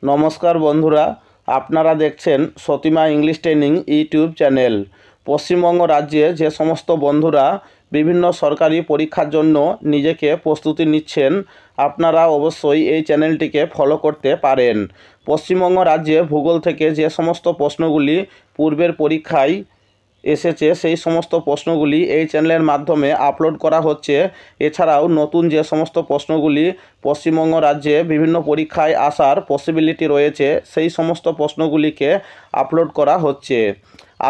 নমস্কার বন্ধুরা, আপনারা দেখছেন Satima English training YouTube channel. Paschimbanga রাজ্যে যে সমস্ত বন্ধুরা বিভিন্ন সরকারি পরীক্ষার জন্য নিজেকে প্রস্তুতি নিচ্ছেন, আপনারা অবশ্যই এই চ্যানেলটিকে ফলো করতে পারেন। পশ্চিমবঙ্গ রাজ্যে ভূগোল থেকে যে সমস্ত প্রশ্নগুলি পূর্বের পরীক্ষায় এসেছে সেই সমস্ত প্রশ্নগুলি এই চ্যানেলের মাধ্যমে আপলোড করা হচ্ছে। এছাড়াও নতুন যে সমস্ত প্রশ্নগুলি পশ্চিমবঙ্গ রাজ্যে বিভিন্ন পরীক্ষায় আসার পসিবিলিটি রয়েছে সেই সমস্ত প্রশ্নগুলিকে আপলোড করা হচ্ছে।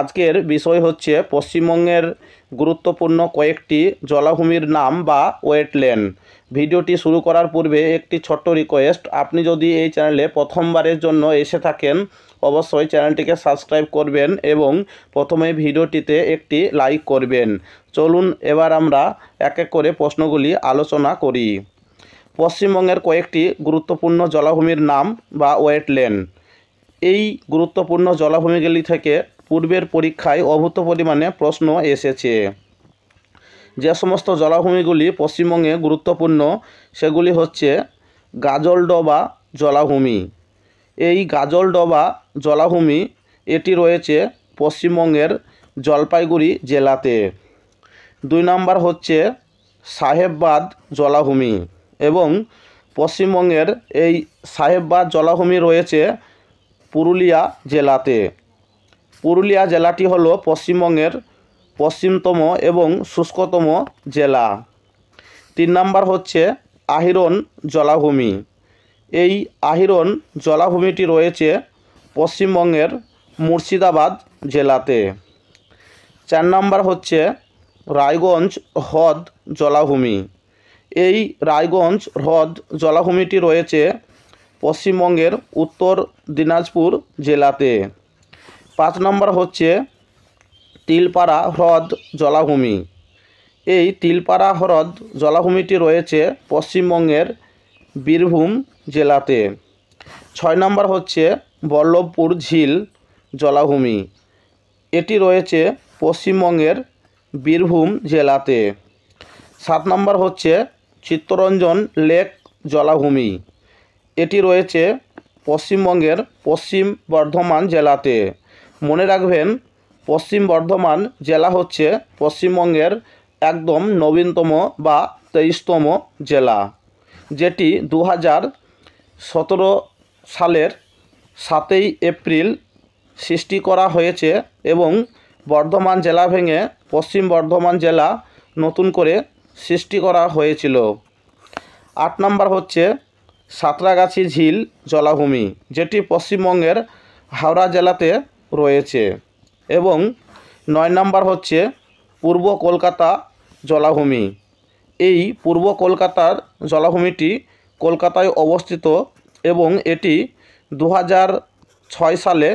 আজকের বিষয় হচ্ছে পশ্চিমবঙ্গের গুরুত্বপূর্ণ কয়েকটি জলাভূমির নাম বা ওয়েটল্যান্ড। ভিডিওটি শুরু করার পূর্বে একটি ছোট্ট রিকোয়েস্ট, আপনি যদি এই চ্যানেলে প্রথমবারের জন্য এসে থাকেন অবশ্যই চ্যানেলটিকে সাবস্ক্রাইব করবেন এবং প্রথমে ভিডিওটিতে একটি লাইক করবেন। চলুন এবার আমরা এক এক করে প্রশ্নগুলি আলোচনা করি। পশ্চিমবঙ্গের কয়েকটি গুরুত্বপূর্ণ জলাভূমির নাম বা ওয়েটল্যান্ড। এই গুরুত্বপূর্ণ জলাভূমিগুলি থেকে পূর্বের পরীক্ষায় অভূত পরিমাণে প্রশ্ন এসেছে। যে সমস্ত জলাভূমিগুলি পশ্চিমবঙ্গে গুরুত্বপূর্ণ সেগুলি হচ্ছে গাজলডোবা জলাভূমি। এই গাজলডোবা জলাভূমি এটি রয়েছে পশ্চিমবঙ্গের জলপাইগুড়ি জেলাতে। 2 নম্বর হচ্ছে সাহেববাদ জলাভূমি এবং পশ্চিমবঙ্গের এই সাহেববাদ জলাভূমি রয়েছে পুরুলিয়া জেলাতে। পুরুলিয়া জেলাটি হলো পশ্চিমবঙ্গের পশ্চিমতম এবং শুষ্কতম জেলা। 3 নম্বর হচ্ছে আহিরন জলাভূমি। এই আহিরন জলাভূমিটি রয়েছে পশ্চিমবঙ্গের মুর্শিদাবাদ জেলাতে। 4 নম্বর হচ্ছে রায়গঞ্জ হ্রদ জলাভূমি। এই রায়গঞ্জ হ্রদ জলাভূমিটি রয়েছে পশ্চিমবঙ্গের উত্তর দিনাজপুর জেলাতে। 5 নম্বর হচ্ছে তিলপাড়া হ্রদ জলাভূমি। এই তিলপাড়া হ্রদ জলাভূমিটি রয়েছে পশ্চিমবঙ্গের বীরভূম জেলাতে। 6 নম্বর হচ্ছে বল্লভপুর ঝিল জলাভূমি। এটি রয়েছে পশ্চিমবঙ্গের বীরভূম জেলাতে। 7 নম্বর হচ্ছে চিত্তরঞ্জন লেক জলাভূমি। এটি রয়েছে পশ্চিমবঙ্গের পশ্চিম বর্ধমান জেলাতে। মনে রাখবেন, পশ্চিম বর্ধমান জেলা হচ্ছে পশ্চিমবঙ্গের একদম নবীনতম বা 23তম জেলা, যেটি 2017 সালের 7ই এপ্রিল সৃষ্টি করা হয়েছে এবং বর্ধমান জেলা ভেঙে পশ্চিম বর্ধমান জেলা নতুন করে সৃষ্টি করা হয়েছিল। 8 নম্বর হচ্ছে সাঁতরাগাছি ঝিল জলাভূমি, যেটি পশ্চিমবঙ্গের হাওড়া জেলাতে রয়েছে এবং 9 নম্বর হচ্ছে পূর্ব কলকাতা জলাভূমি। এই পূর্ব কলকাতার জলাভূমিটি কলকাতায় অবস্থিত এবং এটি 2006 সালে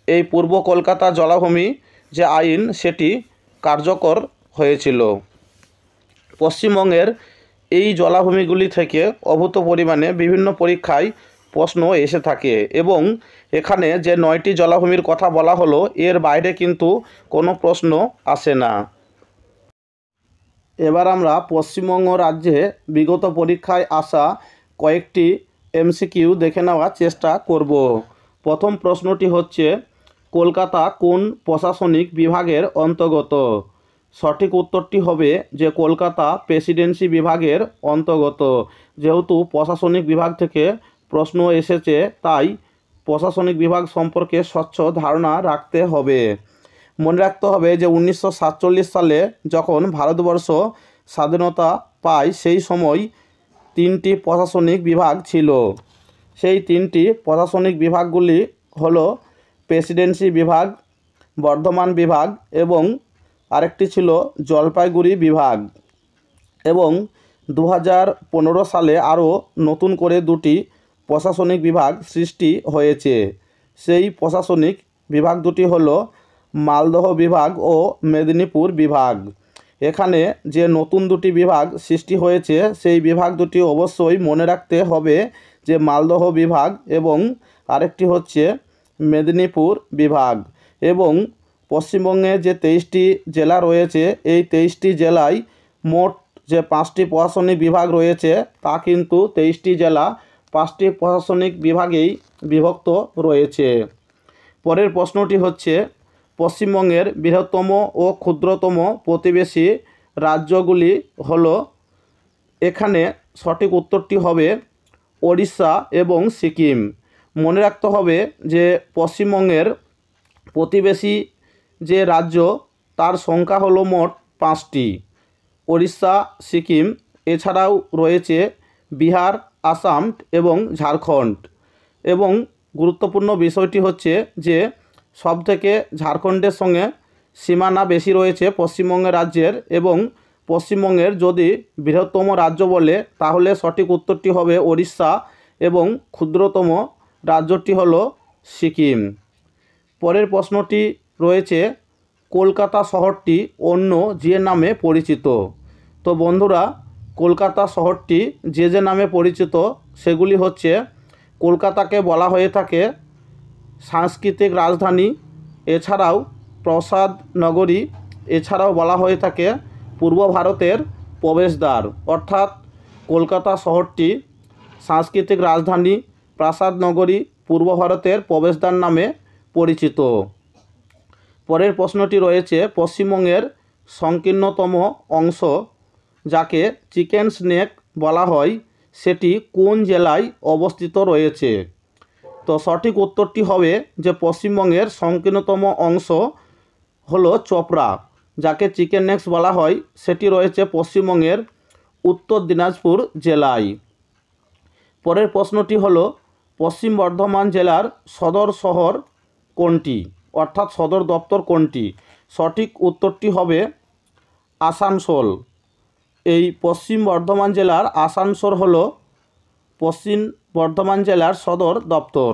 এই পূর্ব কলকাতা জলাভূমি যে আইন সেটি কার্যকর হয়েছিল। পশ্চিমবঙ্গের এই জলাভূমিগুলি থেকে অভূত পরিমাণে বিভিন্ন পরীক্ষায় প্রশ্ন এসে থাকে এবং এখানে যে 9টি জলাভূমির কথা বলা হলো এর বাইরে কিন্তু কোনো প্রশ্ন আসে না। এবার আমরা পশ্চিমবঙ্গ রাজ্যে বিগত পরীক্ষায় আসা কয়েকটি এমসিকিউ দেখে নেওয়ার চেষ্টা করব। প্রথম প্রশ্নটি হচ্ছে কলকাতা কোন প্রশাসনিক বিভাগের অন্তর্গত? সঠিক উত্তরটি হবে যে কলকাতা প্রেসিডেন্সি বিভাগের অন্তর্গত। যেহেতু প্রশাসনিক বিভাগ থেকে প্রশ্ন এসেছে তাই প্রশাসনিক বিভাগ সম্পর্কে স্বচ্ছ ধারণা রাখতে হবে। মনে রাখতে হবে যে 1947 সালে যখন ভারতবর্ষ স্বাধীনতা পায় সেই সময় 3টি প্রশাসনিক বিভাগ ছিল। সেই 3টি প্রশাসনিক বিভাগগুলি হলো প্রেসিডেন্সি বিভাগ, বর্ধমান বিভাগ এবং আরেকটি ছিল জলপাইগুড়ি বিভাগ। এবং 2015 সালে আরও নতুন করে 2টি প্রশাসনিক বিভাগ সৃষ্টি হয়েছে। সেই প্রশাসনিক বিভাগ দুটি হলো মালদহ বিভাগ ও মেদিনীপুর বিভাগ। এখানে যে নতুন 2টি বিভাগ সৃষ্টি হয়েছে সেই বিভাগ দুটি অবশ্যই মনে রাখতে হবে যে মালদহ বিভাগ এবং আরেকটি হচ্ছে মেদিনীপুর বিভাগ। এবং পশ্চিমবঙ্গে যে 23টি জেলা রয়েছে এই 23টি জেলায় মোট যে 5টি প্রশাসনিক বিভাগ রয়েছে তা কিন্তু 23টি জেলা 5টি প্রশাসনিক বিভাগেই বিভক্ত রয়েছে। পরের প্রশ্নটি হচ্ছে পশ্চিমবঙ্গের বৃহত্তম ও ক্ষুদ্রতম প্রতিবেশী রাজ্যগুলি হলো, এখানে সঠিক উত্তরটি হবে ওড়িশা এবং সিকিম। মনে রাখতে হবে যে পশ্চিমবঙ্গের প্রতিবেশী যে রাজ্য তার সংখ্যা হলো মোট 5টি, ওড়িশা, সিকিম, এছাড়াও রয়েছে বিহার, আসাম এবং ঝাড়খণ্ড। এবং গুরুত্বপূর্ণ বিষয়টি হচ্ছে যে সবথেকে ঝাড়খণ্ডের সঙ্গে সীমানা বেশি রয়েছে পশ্চিমবঙ্গ রাজ্যের, এবং পশ্চিমবঙ্গের যদি বৃহত্তম রাজ্য বলে তাহলে সঠিক উত্তরটি হবে ওড়িশা এবং ক্ষুদ্রতম রাজ্যটি হলো সিকিম। পরের প্রশ্নটি রয়েছে কলকাতা শহরটি অন্য যে নামে পরিচিত। তো বন্ধুরা, কলকাতা শহরটি যে নামে পরিচিত সেগুলি হচ্ছে, কলকাতাকে বলা হয়ে থাকে সাংস্কৃতিক রাজধানী, এছাড়াও প্রসাদ নগরী, এছাড়াও বলা হয়ে থাকে পূর্ব ভারতের প্রবেশদ্বার। অর্থাৎ কলকাতা শহরটি সাংস্কৃতিক রাজধানী, প্রাসাদ নগরী, পূর্ব ভারতের প্রবেশদ্বার নামে পরিচিত। পরের প্রশ্নটি রয়েছে পশ্চিমবঙ্গের সংকীর্ণতম অংশ যাকে চিকেন স্নেক বলা হয় সেটি কোন জেলায় অবস্থিত রয়েছে। তো সঠিক উত্তরটি হবে যে পশ্চিমবঙ্গের সংকীর্ণতম অংশ হলো চোপড়া, যাকে চিকেন নেক বলা হয়, সেটি রয়েছে পশ্চিমবঙ্গের উত্তর দিনাজপুর জেলায়। পরের প্রশ্নটি হলো পশ্চিম বর্ধমান জেলার সদর শহর কোনটি, অর্থাৎ সদর দপ্তর কোনটি। সঠিক উত্তরটি হবে আসানসোল। এই পশ্চিম বর্ধমান জেলার আসানসোল হলো পশ্চিম বর্ধমান জেলার সদর দপ্তর।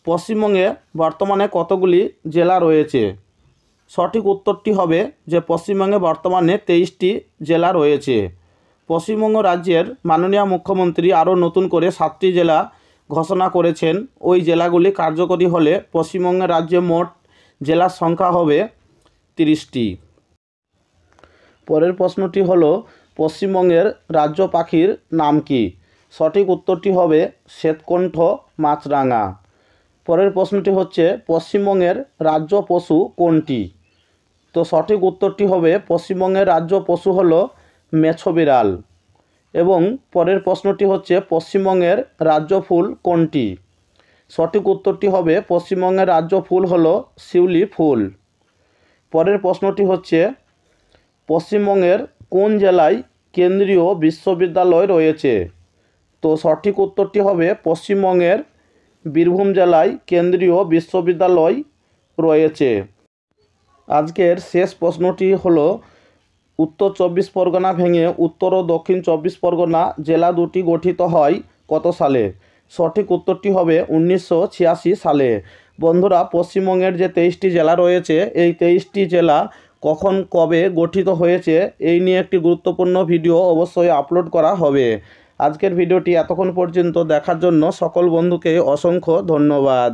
পশ্চিমবঙ্গে বর্তমানে কতগুলি জেলা রয়েছে? সঠিক উত্তরটি হবে যে পশ্চিমবঙ্গে বর্তমানে 23টি জেলা রয়েছে। পশ্চিমবঙ্গ রাজ্যের মাননীয় মুখ্যমন্ত্রী আরও নতুন করে 7টি জেলা ঘোষণা করেছেন। ওই জেলাগুলি কার্যকরী হলে পশ্চিমবঙ্গের রাজ্যে মোট জেলার সংখ্যা হবে 30টি। পরের প্রশ্নটি হলো পশ্চিমবঙ্গের রাজ্য পাখির নাম কি? সঠিক উত্তরটি হবে শ্বেতকণ্ঠ মাছরাঙা। পরের প্রশ্নটি হচ্ছে পশ্চিমবঙ্গের রাজ্য পশু কোনটি? তো সঠিক উত্তরটি হবে পশ্চিমবঙ্গের রাজ্য পশু হলো মেছো বিড়াল। এবং পরের প্রশ্নটি হচ্ছে পশ্চিমবঙ্গের রাজ্য ফুল কোনটি? সঠিক উত্তরটি হবে পশ্চিমবঙ্গের রাজ্য ফুল হলো শিউলি ফুল। পরের প্রশ্নটি হচ্ছে পশ্চিমবঙ্গের কোন জেলায় কেন্দ্রীয় বিশ্ববিদ্যালয় রয়েছে? তো সঠিক উত্তরটি হবে পশ্চিমবঙ্গের বীরভূম জেলায় কেন্দ্রীয় বিশ্ববিদ্যালয় রয়েছে। আজকের শেষ প্রশ্নটি হলো উত্তর 24 পরগনা ভেঙে উত্তর ও দক্ষিণ 24 পরগনা জেলা দুটি গঠিত হয় কত সালে? সঠিক উত্তরটি হবে 1986 সালে। বন্ধুরা, পশ্চিমবঙ্গের যে 23টি জেলা রয়েছে এই 23টি জেলা কখন কবে গঠিত হয়েছে এই নিয়ে একটি গুরুত্বপূর্ণ ভিডিও অবশ্যই আপলোড করা হবে। আজকের ভিডিওটি এতক্ষণ পর্যন্ত দেখার জন্য সকল বন্ধুকে অসংখ্য ধন্যবাদ।